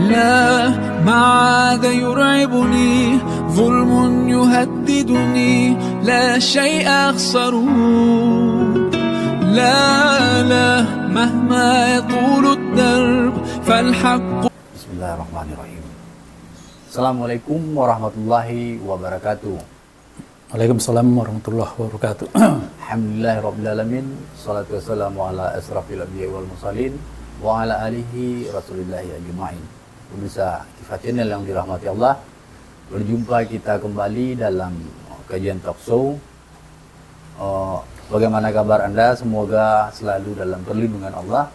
لا ما عاد يرعبني ظلم يهددني لا شيء أخسره لا مهما يطول الدرب فالحق. Bismillahirrahmanirrahim. Assalamualaikum warahmatullahi wabarakatuh. Waalaikumsalam warahmatullahi wabarakatuh. Alhamdulillahirrabbilalamin. Salatu wassalamu ala asrafil anbiya wal mursalin wa ala alihi rasulillahi ajma'in. Pemirsa Kifah Channel yang dirahmati Allah, berjumpa kita kembali dalam kajian talk show. Bagaimana kabar Anda? Semoga selalu dalam perlindungan Allah,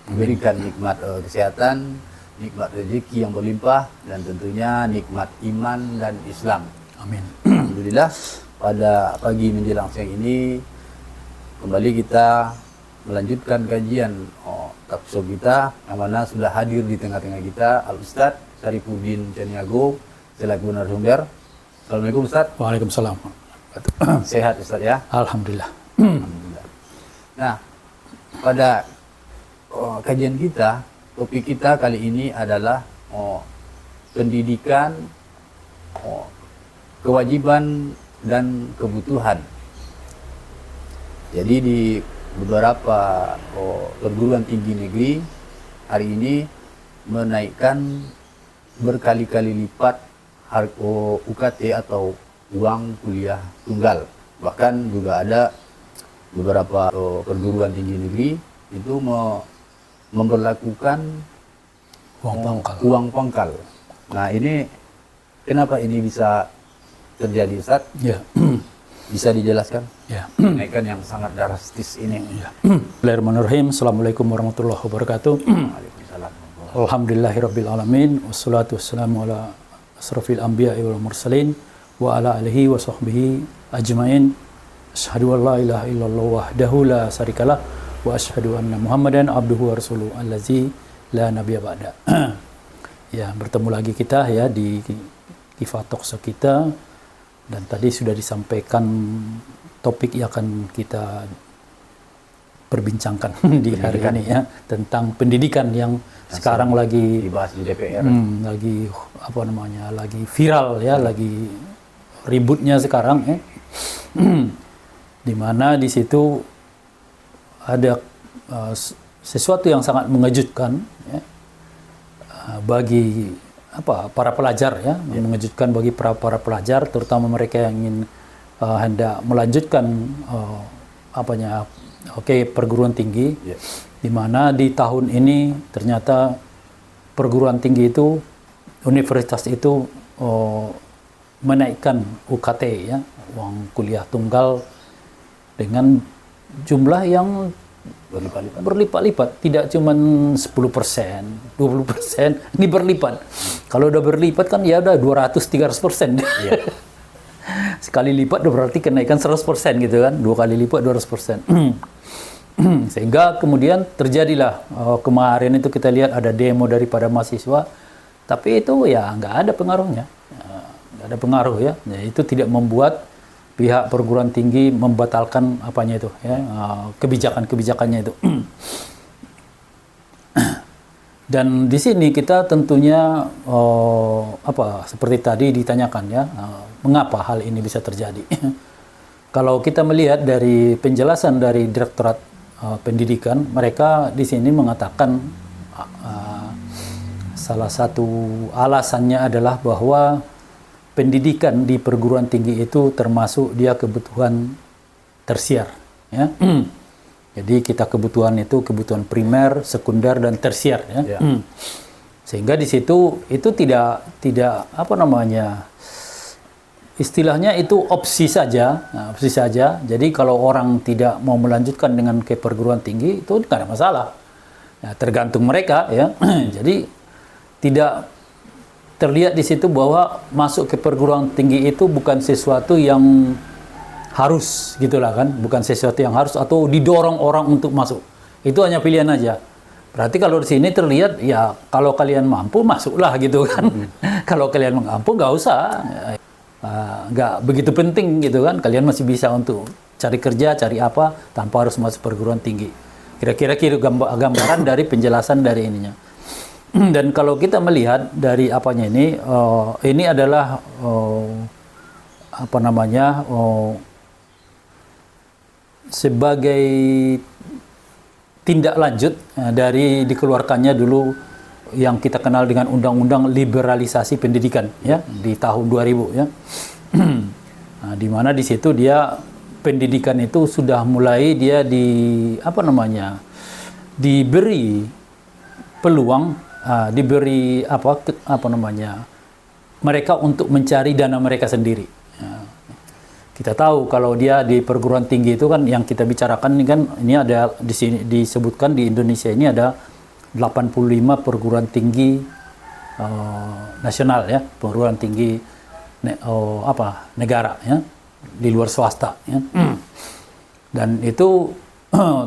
diberikan nikmat kesehatan, nikmat rezeki yang berlimpah, dan tentunya nikmat iman dan Islam. Amin. Alhamdulillah, pada pagi menjelang siang ini kembali kita melanjutkan kajian talk show kita, yang mana sudah hadir di tengah-tengah kita Al-Ustadz Syarifuddin Caniago selaku narasumber. Assalamualaikum Ustadz. Waalaikumsalam. Sehat Ustadz ya? Alhamdulillah. Alhamdulillah. Nah, pada kajian kita, topik kita kali ini adalah pendidikan, kewajiban dan kebutuhan. Jadi di beberapa perguruan tinggi negeri hari ini menaikkan berkali-kali lipat UKT atau uang kuliah tunggal. Bahkan juga ada beberapa perguruan tinggi negeri itu memberlakukan uang pangkal. Nah, ini kenapa ini bisa terjadi, Ustaz? Ya. Bisa dijelaskan? Ya. Kenaikan yang sangat drastis ini. Ya. Bismillahirrahmanirrahim. Assalamualaikum warahmatullahi wabarakatuh. Waalaikumsalam. Alhamdulillahirabbil alamin. Wassalatu wassalamu ala asrofil anbiya wal mursalin wa ala alihi wa sahbihi ajmain. Asyhadu an la ilaha illallah wahdahu la syarikalah wa asyhadu anna Muhammadan abduhu wa rasuluhu allazi la nabiyya ba'da. Ya, bertemu lagi kita ya di Kifah Talk Show kita, dan tadi sudah disampaikan topik yang akan kita perbincangkan di hari ini ya, tentang pendidikan yang sekarang lagi dibahas di DPR. Lagi lagi viral ya, lagi ributnya sekarang ya. Di mana di situ ada sesuatu yang sangat mengejutkan ya, bagi para pelajar ya, mengejutkan bagi para pelajar, terutama mereka yang ingin hendak melanjutkan perguruan tinggi, di mana di tahun ini ternyata perguruan tinggi itu, universitas itu menaikkan UKT ya, uang kuliah tunggal, dengan jumlah yang berlipat-lipat, tidak cuma 10%, 20%, ini berlipat. Kalau udah berlipat kan ya udah 200-300%. Yeah. Sekali lipat berarti kenaikan 100% gitu kan, 2 kali lipat 200%. Sehingga kemudian terjadilah kemarin itu kita lihat ada demo daripada mahasiswa, tapi itu ya nggak ada pengaruhnya, nggak ada pengaruh ya. Itu tidak membuat pihak perguruan tinggi membatalkan kebijakan-kebijakannya itu. Dan di sini kita tentunya seperti tadi ditanyakan ya, mengapa hal ini bisa terjadi? Kalau kita melihat dari penjelasan dari Direktorat Pendidikan, mereka di sini mengatakan salah satu alasannya adalah bahwa pendidikan di perguruan tinggi itu termasuk dia kebutuhan tersier ya. Jadi kita kebutuhan itu kebutuhan primer, sekunder, dan tersier ya. Sehingga di situ itu tidak istilahnya itu opsi saja. Nah, opsi saja. Jadi kalau orang tidak mau melanjutkan dengan ke perguruan tinggi itu tidak ada masalah. Nah, tergantung mereka ya. Jadi tidak terlihat di situ bahwa masuk ke perguruan tinggi itu bukan sesuatu yang harus gitulah kan, bukan sesuatu yang harus atau didorong orang untuk masuk. Itu hanya pilihan aja. Berarti kalau di sini terlihat ya kalau kalian mampu masuklah gitu kan. Kalau kalian mampu nggak usah, nggak begitu penting gitu kan. Kalian masih bisa untuk cari kerja, cari apa tanpa harus masuk perguruan tinggi. Kira-kira gambaran dari penjelasan dari ininya. Dan kalau kita melihat dari apanya ini adalah apa namanya sebagai tindak lanjut dari dikeluarkannya dulu yang kita kenal dengan undang-undang liberalisasi pendidikan ya di tahun 2000 ya. Nah, di mana di situ dia pendidikan itu sudah mulai dia diberi peluang, diberi mereka untuk mencari dana mereka sendiri. Kita tahu kalau dia di perguruan tinggi itu kan yang kita bicarakan ini ada di sini disebutkan di Indonesia ini ada 85 perguruan tinggi nasional ya, perguruan tinggi negara ya, di luar swasta ya. Dan itu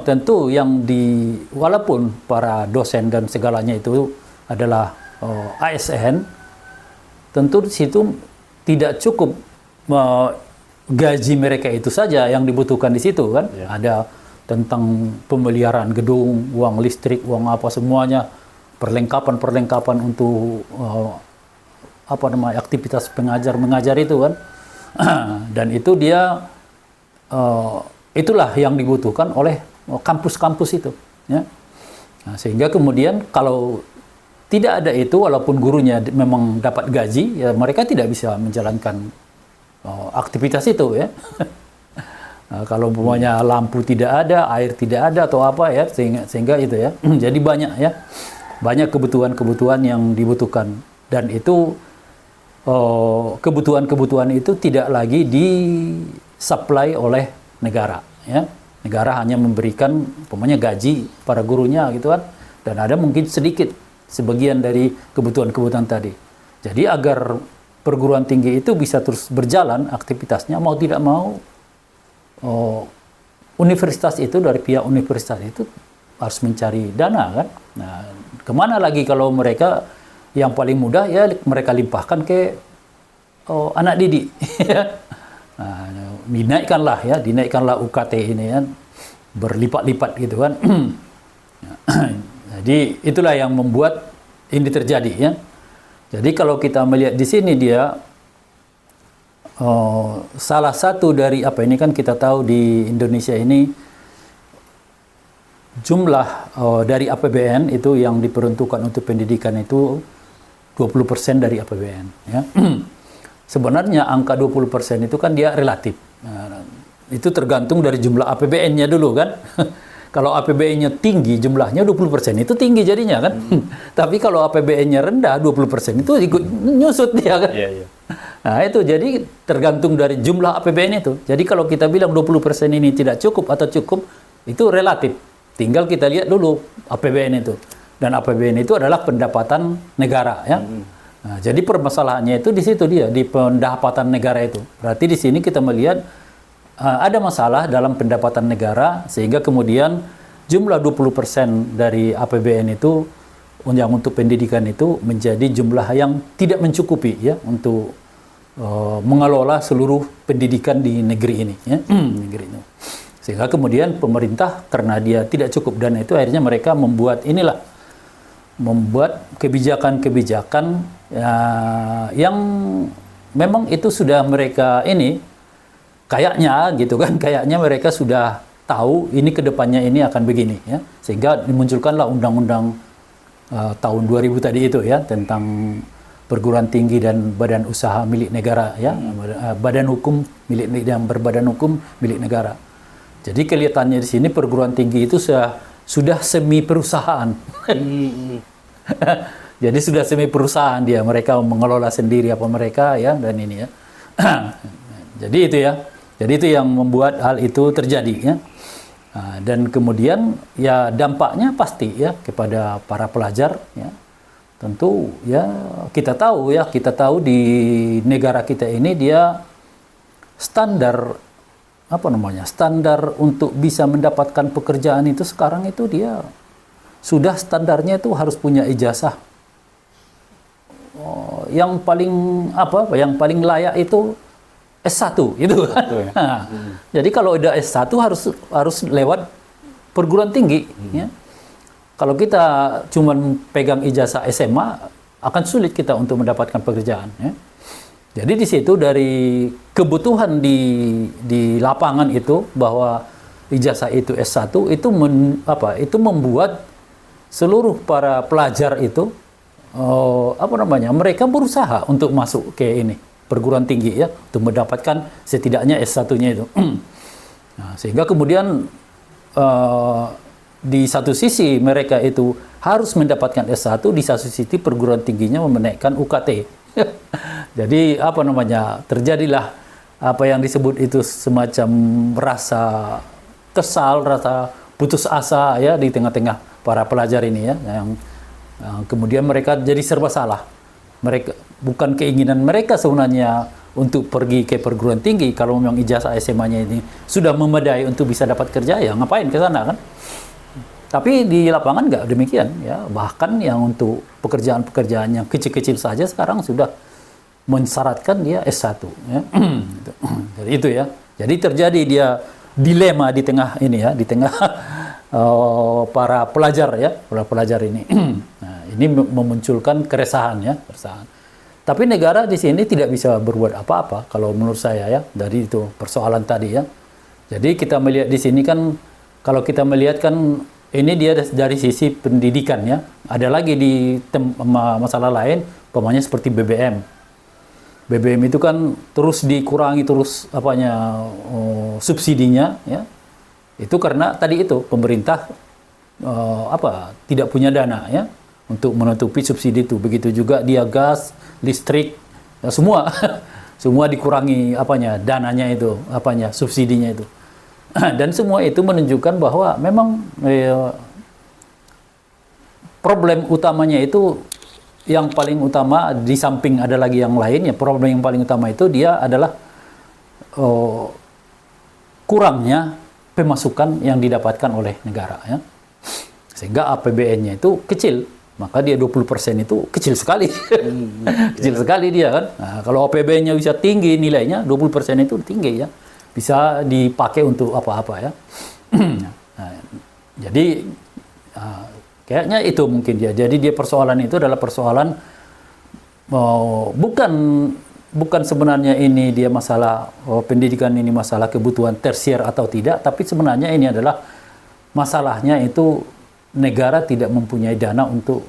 tentu yang walaupun para dosen dan segalanya itu adalah ASN, tentu di situ tidak cukup gaji mereka itu saja yang dibutuhkan di situ kan. Yeah. Ada tentang pemeliharaan gedung, uang listrik, uang apa semuanya, perlengkapan untuk aktivitas mengajar itu kan. Dan itu dia itulah yang dibutuhkan oleh kampus-kampus itu ya. Nah, sehingga kemudian kalau tidak ada itu, walaupun gurunya memang dapat gaji ya, mereka tidak bisa menjalankan aktivitas itu ya. Nah, kalau umpamanya lampu tidak ada, air tidak ada atau apa ya, sehingga itu ya. Jadi banyak kebutuhan-kebutuhan yang dibutuhkan, dan itu kebutuhan-kebutuhan itu tidak lagi disuplai oleh negara ya. Negara hanya memberikan umpamanya gaji para gurunya gitu kan, dan ada mungkin sedikit sebagian dari kebutuhan-kebutuhan tadi. Jadi agar perguruan tinggi itu bisa terus berjalan aktivitasnya, mau tidak mau universitas itu, dari pihak universitas itu harus mencari dana kan. Nah, kemana lagi kalau mereka yang paling mudah ya mereka limpahkan ke anak didik. Nah, dinaikkanlah UKT ini kan, berlipat-lipat gitu kan. Jadi itulah yang membuat ini terjadi ya. Jadi kalau kita melihat di sini dia salah satu dari ini kan kita tahu di Indonesia ini jumlah dari APBN itu yang diperuntukkan untuk pendidikan itu 20% dari APBN ya. Sebenarnya angka 20% itu kan dia relatif. Nah, itu tergantung dari jumlah APBN-nya dulu kan. Kalau APBN-nya tinggi, jumlahnya 20% itu tinggi jadinya kan. Tapi kalau APBN-nya rendah, 20% itu ikut nyusut dia kan. Yeah. Nah itu jadi tergantung dari jumlah APBN itu. Jadi kalau kita bilang 20% ini tidak cukup atau cukup, itu relatif. Tinggal kita lihat dulu APBN itu. Dan APBN itu adalah pendapatan negara ya. Nah, jadi permasalahannya itu di situ dia, di pendapatan negara itu. Berarti di sini kita melihat ada masalah dalam pendapatan negara, sehingga kemudian jumlah 20% dari APBN itu yang untuk pendidikan itu menjadi jumlah yang tidak mencukupi ya untuk mengelola seluruh pendidikan di negeri ini ya. Negeri ini. Sehingga kemudian pemerintah karena dia tidak cukup dana itu, akhirnya mereka membuat kebijakan-kebijakan yang memang itu sudah mereka kayaknya gitu kan, kayaknya mereka sudah tahu ini kedepannya ini akan begini ya, sehingga dimunculkanlah undang-undang tahun 2000 tadi itu ya, tentang perguruan tinggi dan badan usaha milik negara ya, badan hukum milik yang berbadan hukum milik negara. Jadi kelihatannya di sini perguruan tinggi itu sudah semi perusahaan. Jadi sudah semi perusahaan dia, mereka mengelola sendiri apa mereka ya, dan ini ya. Jadi itu ya. Jadi itu yang membuat hal itu terjadi ya. Nah, dan kemudian ya dampaknya pasti ya kepada para pelajar ya. Tentu ya kita tahu di negara kita ini dia standar untuk bisa mendapatkan pekerjaan itu sekarang itu dia sudah standarnya itu harus punya ijazah. Yang paling layak itu S1 itu. Ya. Nah, jadi kalau udah S1 harus lewat perguruan tinggi ya. kalau kita cuman pegang ijazah SMA, akan sulit kita untuk mendapatkan pekerjaan. Ya. Jadi di situ dari kebutuhan di lapangan itu bahwa ijazah itu S1 itu itu membuat seluruh para pelajar itu mereka berusaha untuk masuk ke ini perguruan tinggi ya untuk mendapatkan setidaknya S1-nya itu. Nah, sehingga kemudian di satu sisi mereka itu harus mendapatkan S1, di satu sisi perguruan tingginya menaikkan UKT. Jadi terjadilah apa yang disebut itu semacam rasa kesal, rasa putus asa ya di tengah-tengah para pelajar ini ya, yang kemudian mereka jadi serba salah. Mereka bukan keinginan mereka sebenarnya untuk pergi ke perguruan tinggi. Kalau memang ijazah SMA-nya ini sudah memadai untuk bisa dapat kerja, ya ngapain ke sana kan? Tapi di lapangan nggak demikian ya. Bahkan yang untuk pekerjaan-pekerjaan yang kecil-kecil saja sekarang sudah mensyaratkan dia S1 ya. Jadi itu ya. Jadi terjadi dia dilema di tengah ini ya, di tengah para pelajar ya, para pelajar ini. Nah, ini memunculkan keresahan ya, keresahan. Tapi negara di sini tidak bisa berbuat apa-apa kalau menurut saya ya, dari itu persoalan tadi ya. Jadi kita melihat di sini kan, kalau kita melihat kan ini dia dari sisi pendidikan ya. Ada lagi di masalah lain, umpamanya seperti BBM. BBM itu kan terus dikurangi terus subsidinya ya. Itu karena tadi itu pemerintah tidak punya dana ya untuk menutupi subsidi itu. Begitu juga dia gas, listrik, ya semua semua dikurangi dananya itu, subsidinya itu. Dan semua itu menunjukkan bahwa memang problem utamanya itu, yang paling utama di samping ada lagi yang lain ya, problem yang paling utama itu dia adalah kurangnya pemasukan yang didapatkan oleh negara ya. Sehingga APBN-nya itu kecil, maka dia 20% itu kecil sekali. Kecil sekali dia kan. Nah, kalau APBN-nya bisa tinggi nilainya, 20% itu tinggi ya. Bisa dipakai untuk apa-apa ya. Nah, jadi kayaknya itu mungkin dia. Jadi dia persoalan itu adalah persoalan bukan sebenarnya ini dia masalah pendidikan ini masalah kebutuhan tersier atau tidak, tapi sebenarnya ini adalah masalahnya itu negara tidak mempunyai dana untuk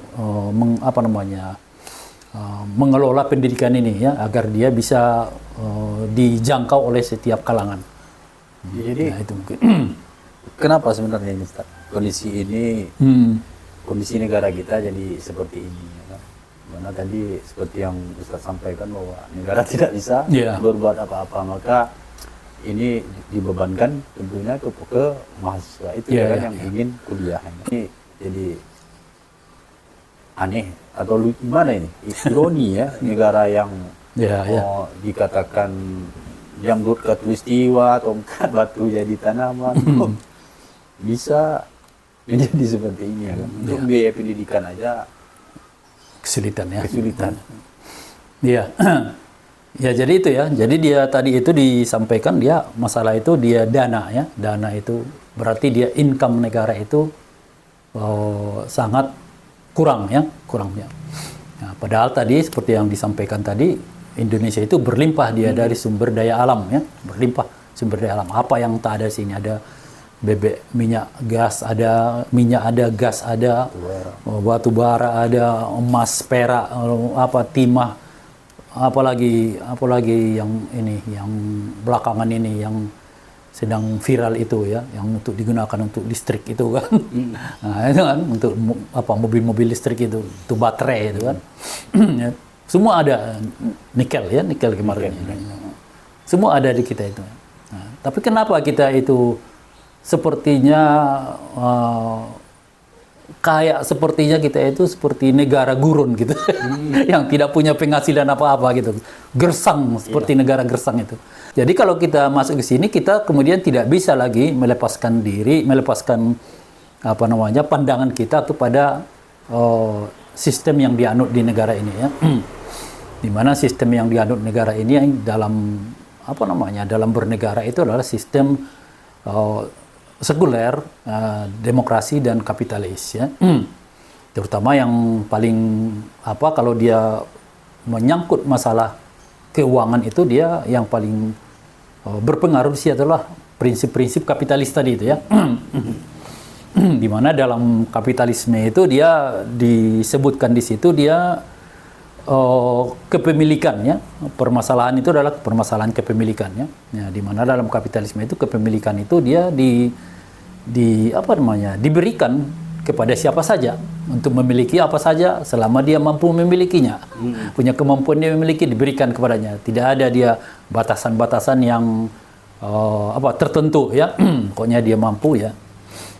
mengelola pendidikan ini ya, agar dia bisa dijangkau oleh setiap kalangan. Jadi nah, itu mungkin. Kenapa sebenarnya ini Ustaz? Kondisi negara kita jadi seperti ini ya kan? Karena tadi seperti yang Ustaz sampaikan bahwa negara tidak bisa berbuat apa-apa, maka ini dibebankan tentunya ke mahasiswa itu yang ingin kuliah. Ini jadi aneh atau gimana ini? Ironi ya, negara yang dikatakan janggut katulistiwa, tongkat batu jadi tanaman, bisa menjadi seperti ini ya kan? Untuk biaya pendidikan aja kesulitan ya. Iya. Ya jadi itu ya. Jadi dia tadi itu disampaikan dia masalah itu dia dana ya. Dana itu berarti dia income negara itu sangat kurang ya. Nah, padahal tadi seperti yang disampaikan tadi, Indonesia itu berlimpah dia dari sumber daya alam ya. Berlimpah sumber daya alam. Apa yang tak ada sini? Ada minyak, gas ada, gas ada, batu bara ada, emas, perak, timah, apalagi yang ini, yang belakangan ini yang sedang viral itu ya, yang untuk digunakan untuk listrik itu kan. Nah, itu kan untuk mobil-mobil listrik itu baterai itu kan. Semua ada, nikel kemarin. Semua ada di kita itu. Nah, tapi kenapa kita itu sepertinya sepertinya kita itu seperti negara gurun gitu, yang tidak punya penghasilan apa-apa gitu, gersang seperti negara gersang itu. Jadi kalau kita masuk ke sini, kita kemudian tidak bisa lagi melepaskan pandangan kita kepada sistem yang dianut di negara ini ya, di mana sistem yang dianut negara ini dalam dalam bernegara itu adalah sistem sekuler, demokrasi dan kapitalis ya. Terutama yang paling kalau dia menyangkut masalah keuangan itu dia yang paling berpengaruh sih adalah prinsip-prinsip kapitalis tadi itu ya. Di mana dalam kapitalisme itu dia disebutkan di situ dia kepemilikannya, permasalahan itu adalah permasalahan kepemilikannya. Ya, di mana dalam kapitalisme itu kepemilikan itu dia diberikan kepada siapa saja untuk memiliki apa saja selama dia mampu memilikinya. Punya kemampuan dia memiliki diberikan kepadanya. Tidak ada dia batasan-batasan yang tertentu ya. Pokoknya dia mampu ya.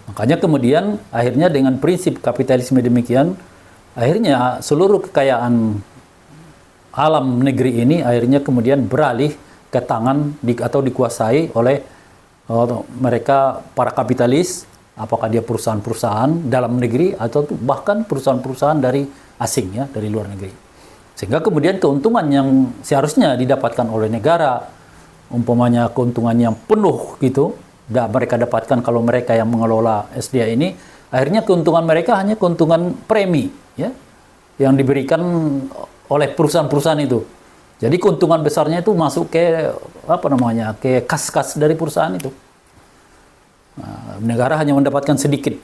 Makanya kemudian akhirnya dengan prinsip kapitalisme demikian, akhirnya seluruh kekayaan alam negeri ini akhirnya kemudian beralih ke tangan atau dikuasai oleh mereka para kapitalis, apakah dia perusahaan-perusahaan dalam negeri atau bahkan perusahaan-perusahaan dari asing ya, dari luar negeri. Sehingga kemudian keuntungan yang seharusnya didapatkan oleh negara, umpamanya keuntungan yang penuh gitu, mereka dapatkan kalau mereka yang mengelola SDA ini, akhirnya keuntungan mereka hanya keuntungan premi ya, yang diberikan oleh perusahaan-perusahaan itu. Jadi keuntungan besarnya itu masuk ke ke kas-kas dari perusahaan itu. Nah, negara hanya mendapatkan sedikit,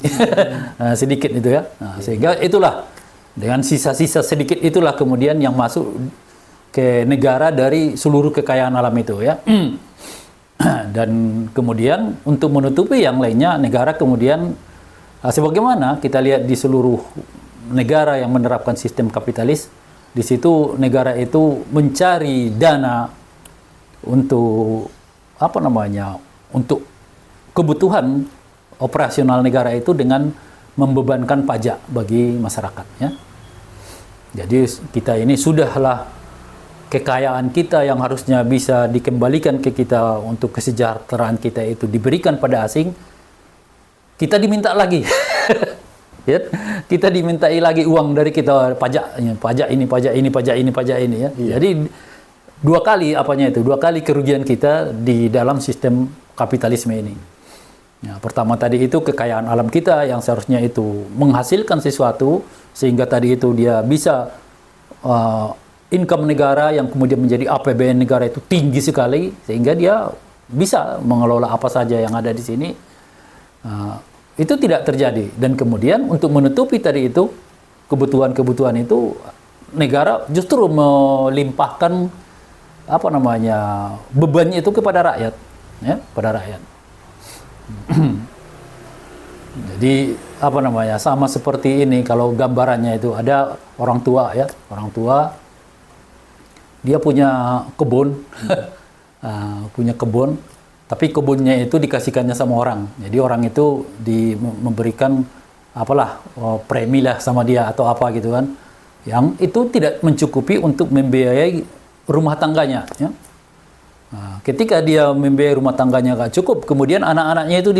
sedikit itu ya. Nah, sehingga itulah dengan sisa-sisa sedikit itulah kemudian yang masuk ke negara dari seluruh kekayaan alam itu ya. Dan kemudian untuk menutupi yang lainnya, negara kemudian sebagaimana kita lihat di seluruh negara yang menerapkan sistem kapitalis, di situ negara itu mencari dana untuk untuk kebutuhan operasional negara itu dengan membebankan pajak bagi masyarakat ya. Jadi kita ini sudahlah kekayaan kita yang harusnya bisa dikembalikan ke kita untuk kesejahteraan kita itu diberikan pada asing, kita diminta lagi. Ya, kita dimintai lagi uang dari kita, pajak ini ya. Iya. Jadi dua kali kerugian kita di dalam sistem kapitalisme ini. Ya, pertama tadi itu kekayaan alam kita yang seharusnya itu menghasilkan sesuatu sehingga tadi itu dia bisa income negara yang kemudian menjadi APBN negara itu tinggi sekali sehingga dia bisa mengelola apa saja yang ada di sini. Itu tidak terjadi, dan kemudian untuk menutupi tadi itu kebutuhan-kebutuhan itu negara justru melimpahkan bebannya itu kepada rakyat ya, pada rakyat. Jadi sama seperti ini kalau gambarannya itu ada orang tua ya, orang tua dia punya kebun punya kebun, tapi kebunnya itu dikasihkannya sama orang. Jadi orang itu memberikan premi lah sama dia atau apa gitu kan. Yang itu tidak mencukupi untuk membiayai rumah tangganya. Ya. Nah, ketika dia membiayai rumah tangganya gak cukup, kemudian anak-anaknya itu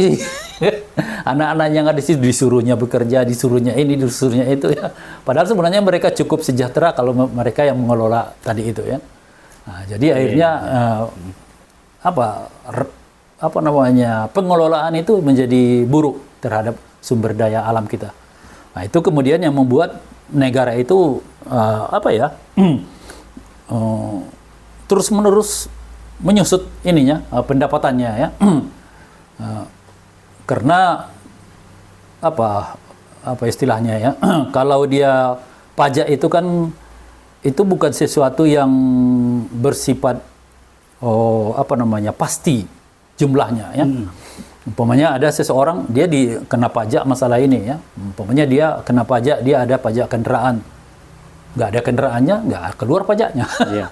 anak-anaknya yang ada di situ disuruhnya bekerja, disuruhnya ini, disuruhnya itu ya. Padahal sebenarnya mereka cukup sejahtera kalau mereka yang mengelola tadi itu ya. Nah, jadi akhirnya pengelolaan itu menjadi buruk terhadap sumber daya alam kita. Nah, itu kemudian yang membuat negara itu terus-menerus menyusut pendapatannya ya. Karena istilahnya ya, kalau dia pajak itu kan itu bukan sesuatu yang bersifat pasti jumlahnya ya. Umpamanya ada seseorang dia kena pajak masalah ini ya. Umpamanya dia kena pajak, dia ada pajak kendaraan. Nggak ada kendaraannya, nggak keluar pajaknya. Iya.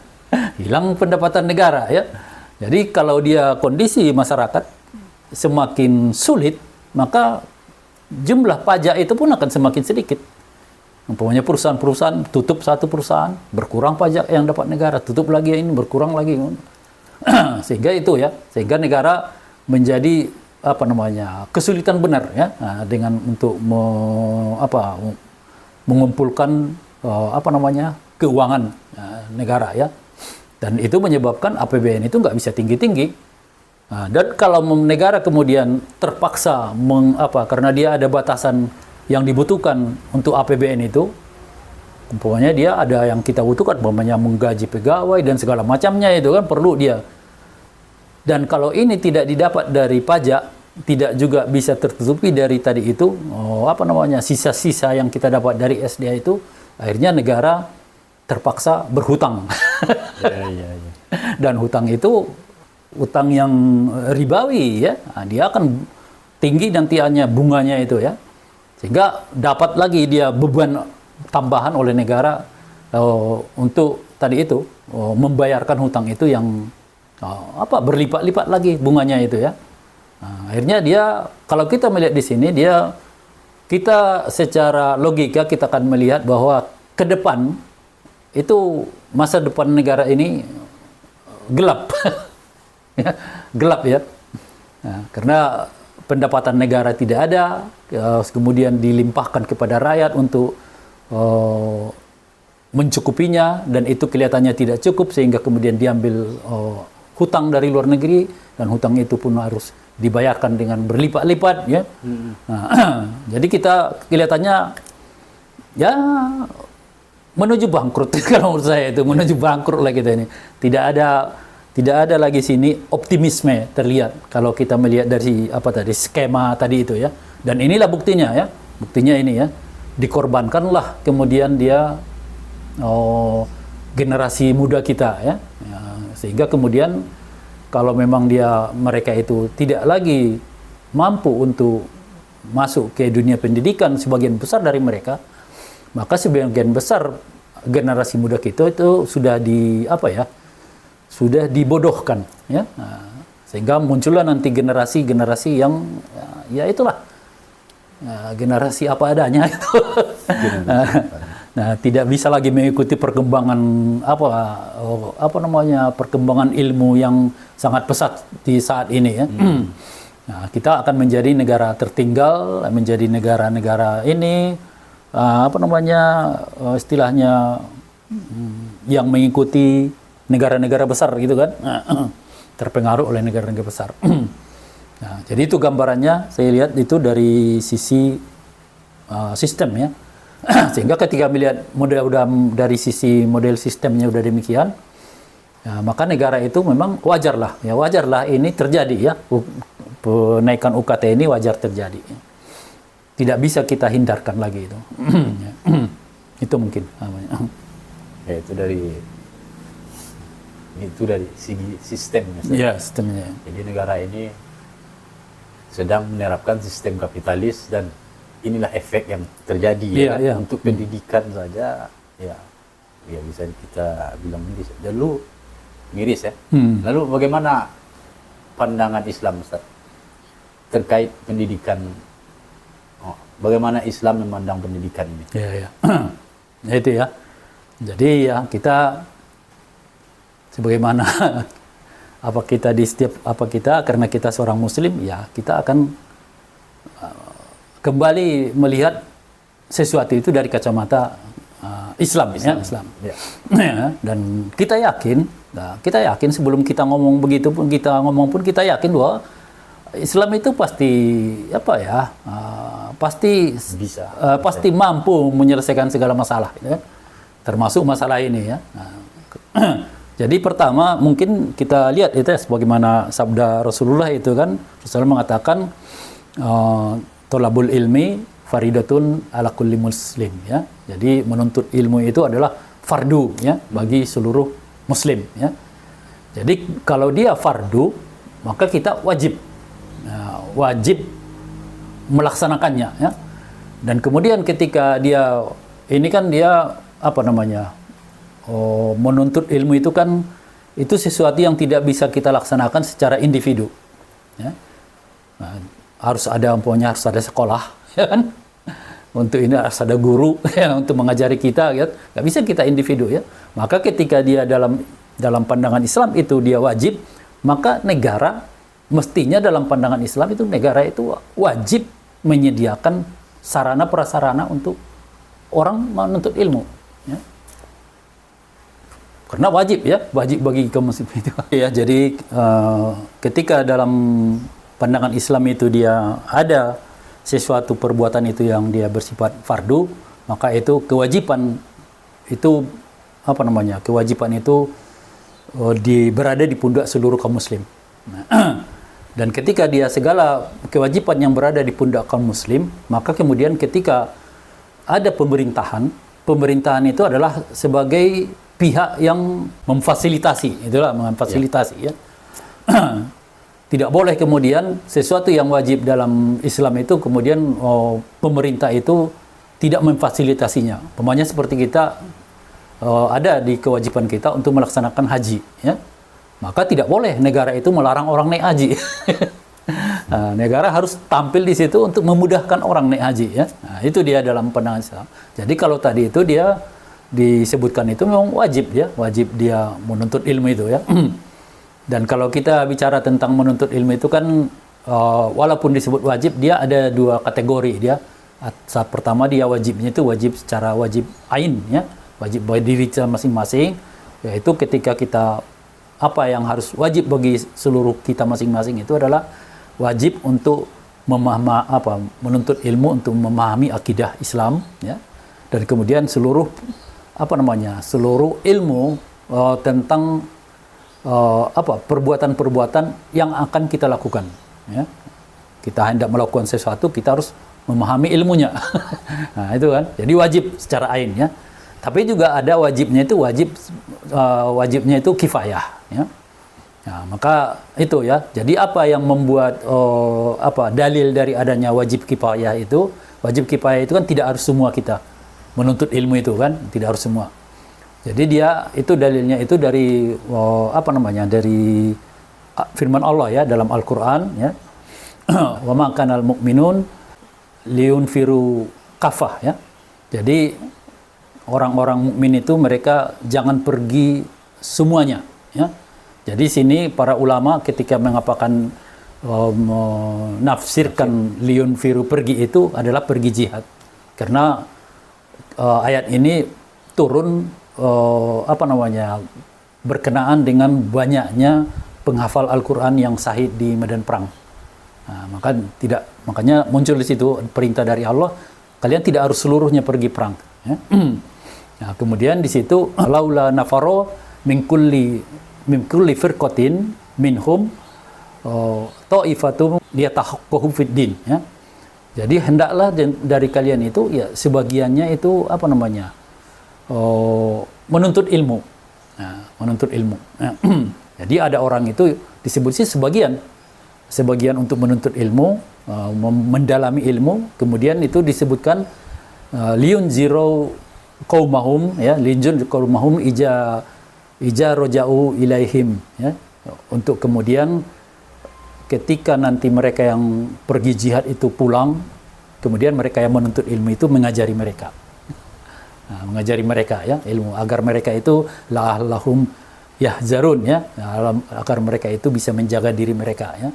Hilang pendapatan negara ya. Jadi kalau dia kondisi masyarakat semakin sulit, maka jumlah pajak itu pun akan semakin sedikit. Umpamanya perusahaan-perusahaan tutup satu perusahaan, berkurang pajak yang dapat negara, tutup lagi ini, berkurang lagi. Sehingga itu ya, sehingga negara menjadi kesulitan benar ya, dengan untuk mengumpulkan keuangan negara ya, dan itu menyebabkan APBN itu nggak bisa tinggi-tinggi Nah, dan kalau negara kemudian terpaksa karena dia ada batasan yang dibutuhkan untuk APBN itu, umpamanya dia ada yang kita butuhkan, umpamanya menggaji pegawai dan segala macamnya itu kan perlu dia. Dan kalau ini tidak didapat dari pajak, tidak juga bisa tertutupi dari tadi itu, sisa-sisa yang kita dapat dari SDA itu, akhirnya negara terpaksa berhutang. Ya. Dan hutang itu utang yang ribawi ya, nah, dia akan tinggi nantiannya bunganya itu ya, sehingga dapat lagi dia beban tambahan oleh negara untuk tadi itu membayarkan hutang itu yang berlipat-lipat lagi bunganya itu ya. Nah, akhirnya dia, kalau kita melihat di sini kita secara logika kita akan melihat bahwa ke depan itu masa depan negara ini gelap. Gelap ya. Nah, karena pendapatan negara tidak ada, kemudian dilimpahkan kepada rakyat untuk mencukupinya, dan itu kelihatannya tidak cukup sehingga kemudian diambil hutang dari luar negeri, dan hutang itu pun harus dibayarkan dengan berlipat-lipat ya. Nah, jadi kita kelihatannya ya menuju bangkrut. Kalau menurut saya itu menuju bangkrut lah kita ini. Tidak ada lagi sini optimisme terlihat kalau kita melihat dari skema tadi itu ya. Dan inilah buktinya ya. Buktinya ini ya. Dikorbankanlah kemudian dia generasi muda kita ya. Sehingga kemudian kalau memang mereka itu tidak lagi mampu untuk masuk ke dunia pendidikan, sebagian besar dari mereka, maka sebagian besar generasi muda kita itu sudah sudah dibodohkan ya. Nah, sehingga muncullah nanti generasi yang itulah generasi apa adanya itu. Nah, tidak bisa lagi mengikuti perkembangan perkembangan ilmu yang sangat pesat di saat ini ya. Nah, kita akan menjadi negara tertinggal, menjadi negara-negara ini istilahnya yang mengikuti negara-negara besar gitu kan, terpengaruh oleh negara-negara besar. Nah, jadi itu gambarannya saya lihat itu dari sisi sistem ya. Sehingga ketika melihat dari sisi model sistemnya udah demikian, ya, maka negara itu memang wajarlah ini terjadi ya, penaikan UKT ini wajar terjadi. Tidak bisa kita hindarkan lagi itu. Itu mungkin namanya. Ya, itu dari segi sistemnya. Ya, sistemnya. Jadi negara ini sedang menerapkan sistem kapitalis, dan inilah efek yang terjadi untuk pendidikan saja ya bisa kita bilang miris ya. Lalu bagaimana pandangan Islam, Ustaz, terkait pendidikan? Bagaimana Islam memandang pendidikan ini? Ya. Nah, itu ya. Jadi ya kita sebagaimana karena kita seorang Muslim ya, kita akan kembali melihat sesuatu itu dari kacamata Islam. Ya. Ya, dan kita yakin sebelum kita ngomong kita yakin bahwa Islam itu pasti mampu menyelesaikan segala masalah ya, termasuk masalah ini ya. Jadi pertama mungkin kita lihat itu ya, sebagaimana sabda Rasulullah itu kan, Rasulullah mengatakan tolabul ilmi faridatun ala kulli muslim ya. Jadi menuntut ilmu itu adalah fardu ya bagi seluruh muslim ya. Jadi kalau dia fardu, maka kita wajib melaksanakannya ya. Dan kemudian ketika dia menuntut ilmu itu kan itu sesuatu yang tidak bisa kita laksanakan secara individu ya. Nah, harus ada sekolah ya kan, untuk ini harus ada guru ya, untuk mengajari kita ya. Nggak bisa kita individu ya. Maka ketika dia dalam pandangan Islam itu dia wajib, maka negara mestinya dalam pandangan Islam itu negara itu wajib menyediakan sarana prasarana untuk orang menuntut ilmu ya. Karena wajib ya, wajib bagi kaum muslim itu. Ya, jadi ketika dalam pandangan Islam itu dia ada sesuatu perbuatan itu yang dia bersifat fardu, maka itu kewajiban itu apa namanya? Kewajiban itu berada di pundak seluruh kaum muslim. Nah, dan ketika dia segala kewajiban yang berada di pundak kaum muslim, maka kemudian ketika ada pemerintahan itu adalah sebagai pihak yang memfasilitasi, itulah memfasilitasi ya. Tidak boleh kemudian sesuatu yang wajib dalam Islam itu kemudian pemerintah itu tidak memfasilitasinya. Umpamanya seperti kita ada di kewajiban kita untuk melaksanakan haji ya. Maka tidak boleh negara itu melarang orang naik haji. Nah, negara harus tampil di situ untuk memudahkan orang naik haji ya. Nah, itu dia dalam pandangan Islam. Jadi kalau tadi itu dia disebutkan itu memang wajib ya, wajib dia menuntut ilmu itu ya. Dan kalau kita bicara tentang menuntut ilmu itu kan walaupun disebut wajib, dia ada dua kategori dia. Saat pertama dia wajibnya itu wajib secara wajib ain ya, wajib bagi diri kita masing-masing, yaitu ketika kita apa yang harus wajib bagi seluruh kita masing-masing itu adalah wajib untuk menuntut ilmu untuk memahami akidah Islam ya. Dan kemudian seluruh ilmu tentang perbuatan-perbuatan yang akan kita lakukan ya. Kita hendak melakukan sesuatu, kita harus memahami ilmunya. Nah, itu kan. Jadi wajib secara ain ya. Tapi juga ada wajibnya itu kifayah ya. Nah, maka itu ya. Jadi apa yang membuat dalil dari adanya wajib kifayah itu? Wajib kifayah itu kan tidak harus semua kita menuntut ilmu itu kan, tidak harus semua. Jadi dia itu dalilnya itu dari dari firman Allah ya dalam Al-Qur'an ya. Wa ma kanal mu'minun liyunfiru kafah ya. Jadi orang-orang mukmin itu mereka jangan pergi semuanya ya. Jadi sini para ulama ketika mengapakan menafsirkan liyunfiru pergi itu adalah pergi jihad. Karena ayat ini turun berkenaan dengan banyaknya penghafal Al-Qur'an yang syahid di medan perang. Nah, makanya muncul di situ perintah dari Allah, kalian tidak harus seluruhnya pergi perang. Ya. Nah, kemudian di situ laula nafaro min kulli firqatin minhum ta'ifatum liyatafaqahu fid din ya. Jadi hendaklah dari kalian itu ya sebagiannya itu menuntut ilmu. Nah, menuntut ilmu. Nah, jadi ada orang itu disebut sih sebagian untuk menuntut ilmu, mendalami ilmu, kemudian itu disebutkan liyunziru qaumahum ya, liyunziru qaumahum ija roja'u ilaihim ya, untuk kemudian ketika nanti mereka yang pergi jihad itu pulang, kemudian mereka yang menuntut ilmu itu mengajari mereka. Nah, mengajari mereka ya ilmu agar mereka itu lahum yahzarun ya, agar mereka itu bisa menjaga diri mereka ya.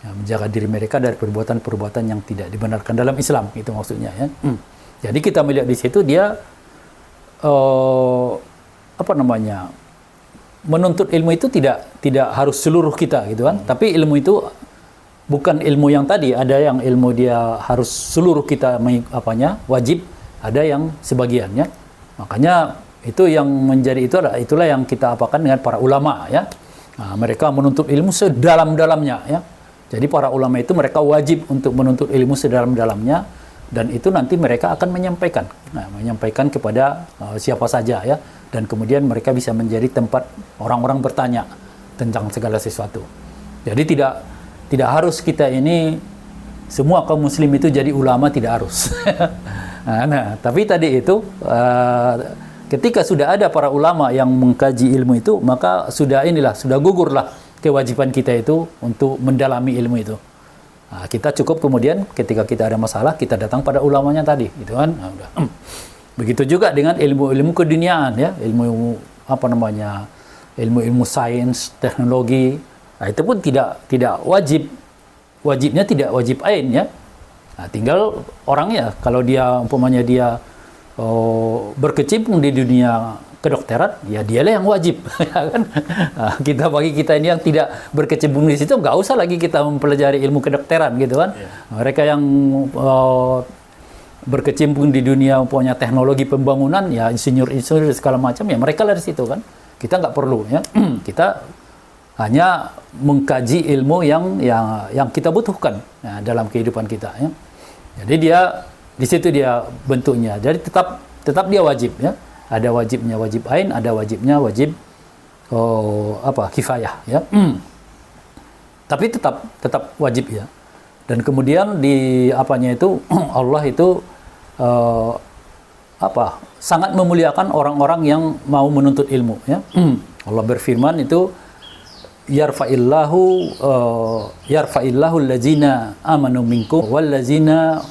Menjaga diri mereka dari perbuatan-perbuatan yang tidak dibenarkan dalam Islam, itu maksudnya ya. Jadi kita melihat di situ dia menuntut ilmu itu tidak harus seluruh kita gitu kan. Tapi ilmu itu bukan ilmu yang tadi, ada yang ilmu dia harus seluruh kita wajib, ada yang sebagiannya. Makanya itu yang menjadi itulah yang kita apakan dengan para ulama ya. Nah, mereka menuntut ilmu sedalam-dalamnya ya. Jadi para ulama itu mereka wajib untuk menuntut ilmu sedalam-dalamnya, dan itu nanti mereka akan menyampaikan kepada siapa saja ya. Dan kemudian mereka bisa menjadi tempat orang-orang bertanya tentang segala sesuatu. Jadi tidak harus kita ini semua kaum muslim itu jadi ulama, tidak harus. Nah, tapi tadi itu ketika sudah ada para ulama yang mengkaji ilmu itu, maka sudah gugurlah kewajiban kita itu untuk mendalami ilmu itu. Nah, kita cukup kemudian ketika kita ada masalah kita datang pada ulamanya tadi, gitu kan? Nah, udah. Begitu juga dengan ilmu-ilmu keduniaan ya, ilmu sains, teknologi. Nah, itu pun tidak wajib. Wajibnya tidak wajib ain ya. Nah, tinggal orangnya kalau dia umpamanya dia berkecimpung di dunia kedokteran, ya dialah yang wajib. Ya kan? Nah, bagi kita ini yang tidak berkecimpung di situ, nggak usah lagi kita mempelajari ilmu kedokteran gitu kan. Mereka yang berkecimpung di dunia punya teknologi pembangunan, ya insinyur-insinyur segala macam, ya mereka lah di situ kan. Kita nggak perlu ya. Kita hanya mengkaji ilmu yang kita butuhkan ya, dalam kehidupan kita ya. Jadi dia di situ dia bentuknya. Jadi tetap dia wajib ya. Ada wajibnya wajib ain, ada wajibnya wajib kifayah ya. Tapi tetap wajib ya. Dan kemudian di apanya itu Allah itu sangat memuliakan orang-orang yang mau menuntut ilmu ya. Allah berfirman itu yarfa'illahu allazina amanu minkum wallazina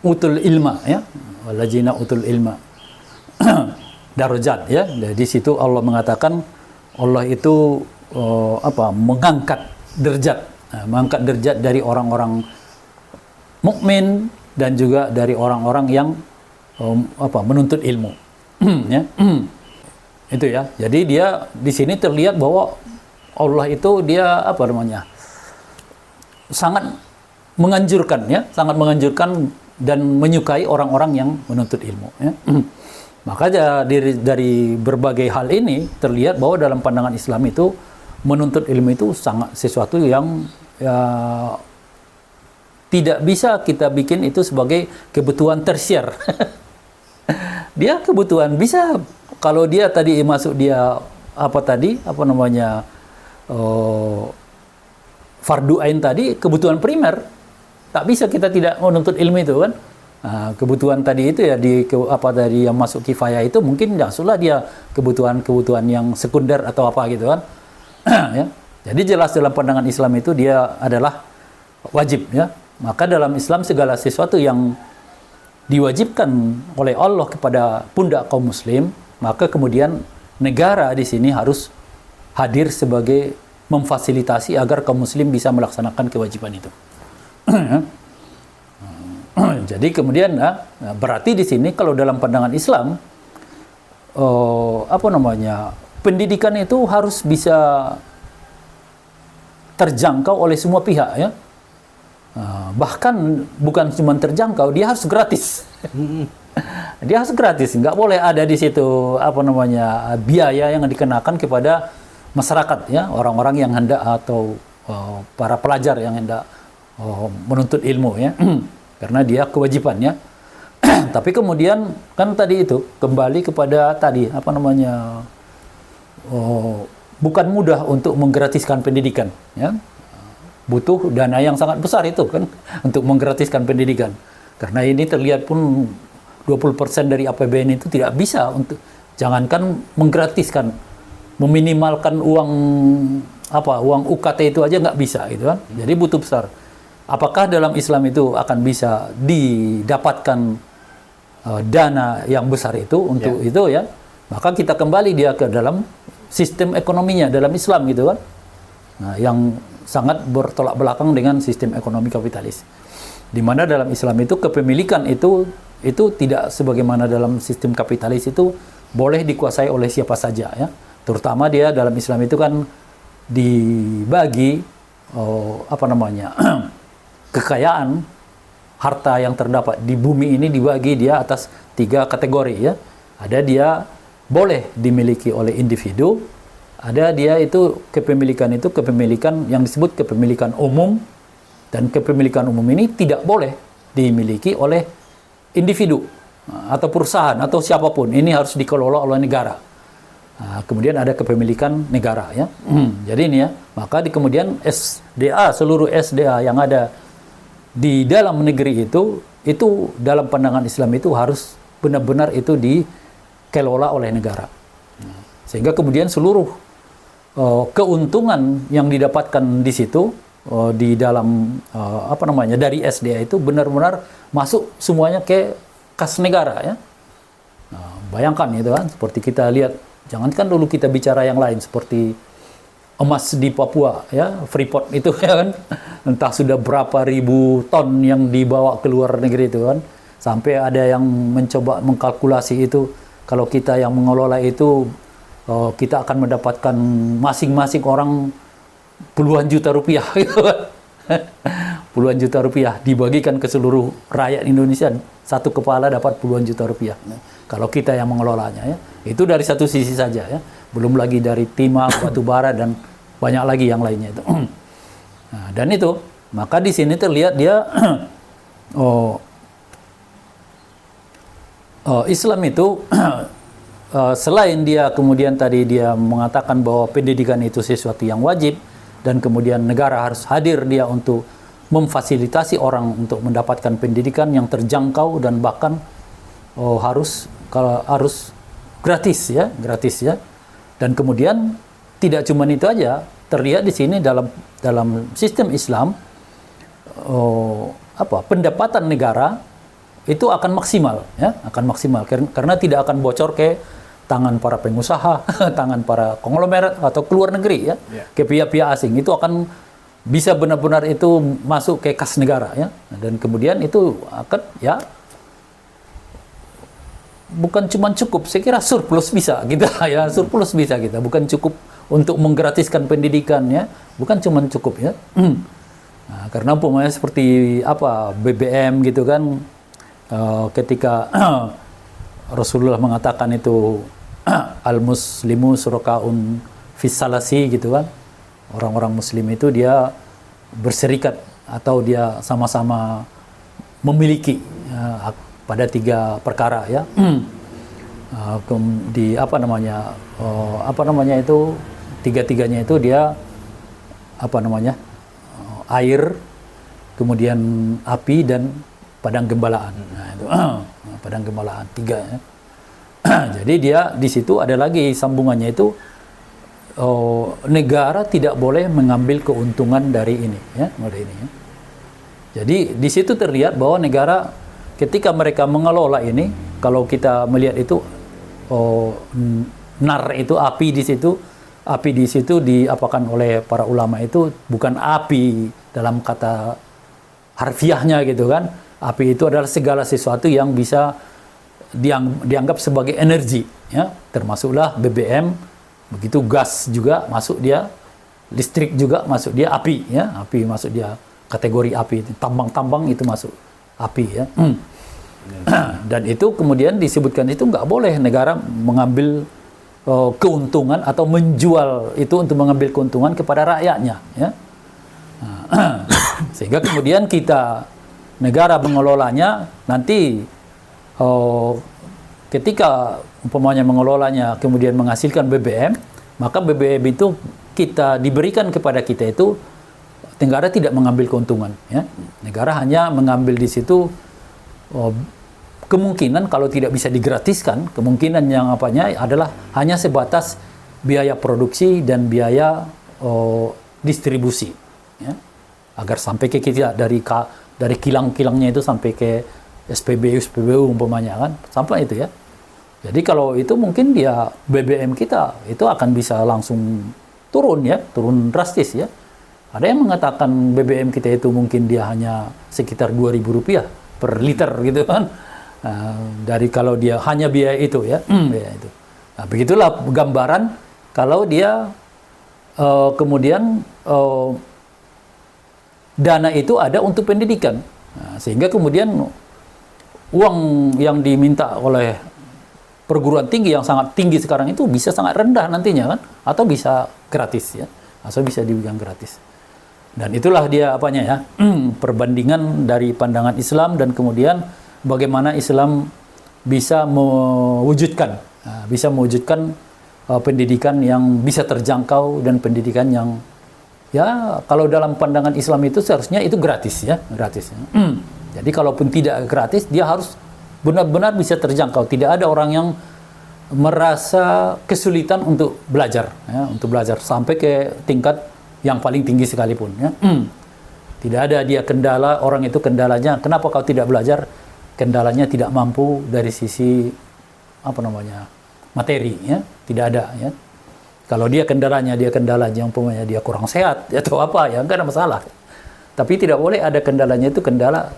utul ilma ya. Wallazina utul ilma darajat ya. Di situ Allah mengatakan Allah itu mengangkat derajat dari orang-orang mukmin dan juga dari orang-orang yang menuntut ilmu. Ya. Itu ya. Jadi dia di sini terlihat bahwa Allah itu dia sangat menganjurkan ya, sangat menganjurkan dan menyukai orang-orang yang menuntut ilmu ya. Maka dari berbagai hal ini terlihat bahwa dalam pandangan Islam itu menuntut ilmu itu sangat sesuatu yang tidak bisa kita bikin itu sebagai kebutuhan tersier. Dia kebutuhan bisa kalau dia tadi masuk dia fardu ain tadi kebutuhan primer. Tak bisa kita tidak menuntut ilmu itu kan. Nah, kebutuhan tadi itu ya dari yang masuk kifayah itu mungkin maksudlah dia kebutuhan yang sekunder atau apa gitu kan. Ya. Jadi jelas dalam pandangan Islam itu dia adalah wajib ya. Maka dalam Islam segala sesuatu yang diwajibkan oleh Allah kepada pundak kaum muslim, maka kemudian negara di sini harus hadir sebagai memfasilitasi agar kaum muslim bisa melaksanakan kewajiban itu. Jadi kemudian berarti di sini kalau dalam pandangan Islam pendidikan itu harus bisa terjangkau oleh semua pihak ya. Bahkan bukan cuma terjangkau, dia harus gratis. Dia harus gratis, nggak boleh ada di situ biaya yang dikenakan kepada masyarakat ya, orang-orang yang hendak atau para pelajar yang hendak menuntut ilmu ya. Karena dia kewajibannya. Tapi kemudian kan tadi itu kembali kepada tadi bukan mudah untuk menggratiskan pendidikan ya. Butuh dana yang sangat besar itu kan untuk menggratiskan pendidikan. Karena ini terlihat pun 20% dari APBN itu tidak bisa untuk jangankan menggratiskan, meminimalkan uang UKT itu aja nggak bisa gitu kan. Jadi butuh besar. Apakah dalam Islam itu akan bisa didapatkan dana yang besar itu untuk itu ya? Maka kita kembali dia ke dalam sistem ekonominya dalam Islam gitu kan. Nah, yang sangat bertolak belakang dengan sistem ekonomi kapitalis. Di mana dalam Islam itu kepemilikan itu tidak sebagaimana dalam sistem kapitalis itu boleh dikuasai oleh siapa saja ya. Terutama dia dalam Islam itu kan dibagi kekayaan harta yang terdapat di bumi ini dibagi dia atas 3 kategori ya. Ada dia boleh dimiliki oleh individu, ada dia itu kepemilikan yang disebut kepemilikan umum, dan kepemilikan umum ini tidak boleh dimiliki oleh individu atau perusahaan atau siapapun. Ini harus dikelola oleh negara. Nah, kemudian ada kepemilikan negara ya. Jadi ini ya, maka kemudian seluruh SDA yang ada di dalam negeri itu dalam pandangan Islam itu harus benar-benar itu dikelola oleh negara. Sehingga kemudian seluruh keuntungan yang didapatkan di situ di dalam dari SDA itu benar-benar masuk semuanya ke kas negara ya. Nah, bayangkan itu kan seperti kita lihat, jangankan dulu kita bicara yang lain seperti emas di Papua ya, Freeport itu ya kan, entah sudah berapa ribu ton yang dibawa ke luar negeri itu kan, sampai ada yang mencoba mengkalkulasi itu kalau kita yang mengelola itu kita akan mendapatkan masing-masing orang puluhan juta rupiah gitu kan. Puluhan juta rupiah dibagikan ke seluruh rakyat Indonesia, satu kepala dapat puluhan juta rupiah. Kalau kita yang mengelolanya ya, itu dari satu sisi saja ya, belum lagi dari timah, batu bara dan banyak lagi yang lainnya itu. Nah, dan itu, maka di sini terlihat dia Islam itu selain dia kemudian tadi dia mengatakan bahwa pendidikan itu sesuatu yang wajib dan kemudian negara harus hadir dia untuk memfasilitasi orang untuk mendapatkan pendidikan yang terjangkau dan bahkan harus gratis ya dan kemudian tidak cuma itu aja, terlihat di sini dalam sistem Islam pendapatan negara itu akan maksimal ya, karena tidak akan bocor ke tangan para pengusaha, tangan para konglomerat atau keluar negeri ya, ke pihak-pihak asing. Itu akan bisa benar-benar itu masuk ke kas negara ya. Dan kemudian itu akan ya bukan cuma cukup, saya kira surplus bisa kita ya, surplus bisa kita, bukan cukup untuk menggratiskan pendidikan ya, bukan cuma cukup ya. Nah, karena umpamanya seperti BBM gitu kan, ketika Rasulullah mengatakan itu al-muslimu surakaun fisalasi gitu kan, orang-orang muslim itu dia berserikat atau dia sama-sama memiliki pada 3 perkara ya. Di itu tiga-tiganya itu dia air, kemudian api dan padang gembalaan. Nah, itu padang gembalaan 3 ya. Jadi dia di situ ada lagi sambungannya itu, negara tidak boleh mengambil keuntungan dari ini ya, dari ini ya. Jadi di situ terlihat bahwa negara ketika mereka mengelola ini, kalau kita melihat itu nar itu api di situ diapakan oleh para ulama itu bukan api dalam kata harfiahnya gitu kan. Api itu adalah segala sesuatu yang bisa dianggap sebagai energi ya, termasuklah BBM, begitu gas juga masuk dia, listrik juga masuk dia, api ya, api masuk dia kategori api, tambang-tambang itu masuk api ya. Dan itu kemudian disebutkan itu nggak boleh negara mengambil keuntungan atau menjual itu untuk mengambil keuntungan kepada rakyatnya ya. Sehingga kemudian negara mengelolanya nanti ketika umpamanya mengelolanya kemudian menghasilkan BBM, maka BBM itu diberikan kepada kita itu negara tidak mengambil keuntungan ya. Negara hanya mengambil di situ kemungkinan kalau tidak bisa digratiskan, kemungkinan yang adalah hanya sebatas biaya produksi dan biaya distribusi ya. Agar sampai ke kita dari kilang-kilangnya itu sampai ke SPBU umpamanya kan, sampai itu ya. Jadi kalau itu mungkin dia BBM kita itu akan bisa langsung turun ya, turun drastis ya. Ada yang mengatakan BBM kita itu mungkin dia hanya sekitar Rp2.000 per liter gitu kan. Dari kalau dia hanya biaya itu ya, biaya itu. Nah, begitulah gambaran kalau dia kemudian dana itu ada untuk pendidikan. Nah, sehingga kemudian uang yang diminta oleh perguruan tinggi yang sangat tinggi sekarang itu bisa sangat rendah nantinya kan, atau bisa gratis ya, atau bisa dibilang gratis. Dan itulah dia perbandingan dari pandangan Islam dan kemudian bagaimana Islam bisa mewujudkan pendidikan yang bisa terjangkau dan pendidikan yang ya kalau dalam pandangan Islam itu seharusnya itu gratis ya, gratis. Jadi kalaupun tidak gratis, dia harus benar-benar bisa terjangkau. Tidak ada orang yang merasa kesulitan untuk belajar sampai ke tingkat yang paling tinggi sekalipun ya. Tidak ada dia kendala, orang itu kendalanya kenapa kau tidak belajar? Kendalanya tidak mampu dari sisi materi ya, tidak ada ya. Kalau dia kendalanya umpamanya dia kurang sehat atau apa ya, enggak ada masalah. Tapi tidak boleh ada kendalanya itu kendala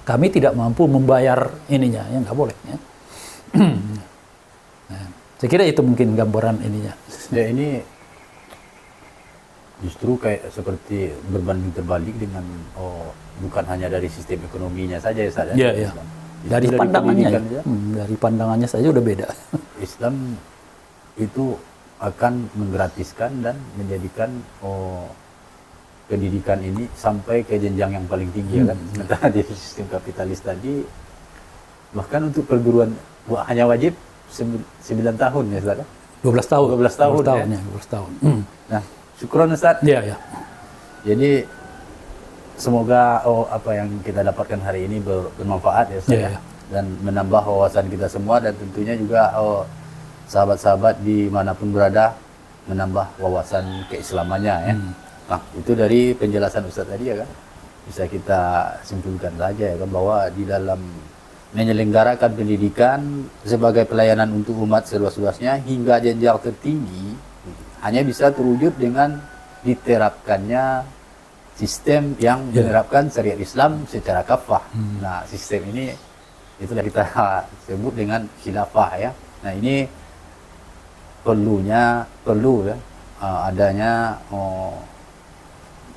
kami tidak mampu membayar ininya ya, enggak boleh ya. Nah, Saya kira itu mungkin gambaran ininya. Ya ini justru kayak seperti berbanding terbalik dengan bukan hanya dari sistem ekonominya saja ya Ustaz, Iya, iya. Islam. Justru Dari pandangannya, pendidikan saja. dari pandangannya saja udah beda. Islam itu akan menggratiskan dan menjadikan pendidikan ini sampai ke jenjang yang paling tinggi ya kan. Sementara di sistem kapitalis tadi bahkan untuk perguruan hanya wajib 9 tahun ya Ustaz. 12 tahun. 12 tahun, 12 tahun ya. ya, 12 tahun. Nah, syukron Ustaz. Iya, ya. Jadi semoga apa yang kita dapatkan hari ini bermanfaat ya Ustaz, Iya, iya. dan menambah wawasan kita semua, dan tentunya juga sahabat-sahabat dimanapun berada menambah wawasan keislamannya ya. Nah, itu dari penjelasan Ustaz tadi ya kan, bisa kita simpulkan saja ya kan, bahwa di dalam menyelenggarakan pendidikan sebagai pelayanan untuk umat seluas-luasnya hingga jenjang tertinggi hanya bisa terwujud dengan diterapkannya sistem yang menerapkan syariat Islam secara kafah. Nah, sistem ini itulah kita sebut dengan khilafah ya. Nah, ini perlu ya adanya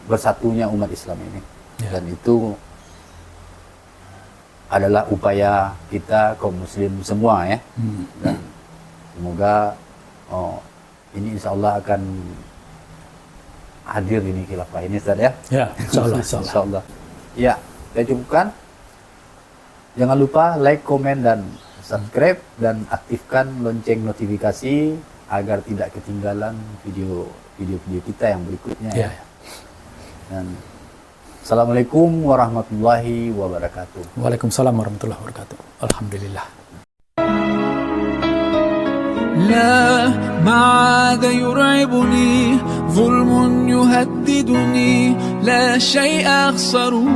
bersatunya umat Islam ini. Dan itu adalah upaya kita kaum muslim semua ya. Dan semoga ini insya Allah akan hadir ini khilafah ini Ustaz ya. Ya, insyaallah. Insyaallah. Ya, saya cukupkan. Jangan lupa like, komen, dan subscribe, dan aktifkan lonceng notifikasi agar tidak ketinggalan video-video kita yang berikutnya ya. Dan Assalamualaikum warahmatullahi wabarakatuh. Waalaikumsalam warahmatullahi wabarakatuh. Alhamdulillah. لا ما عاد يرعبني ظلم يهددني لا شيء أخسره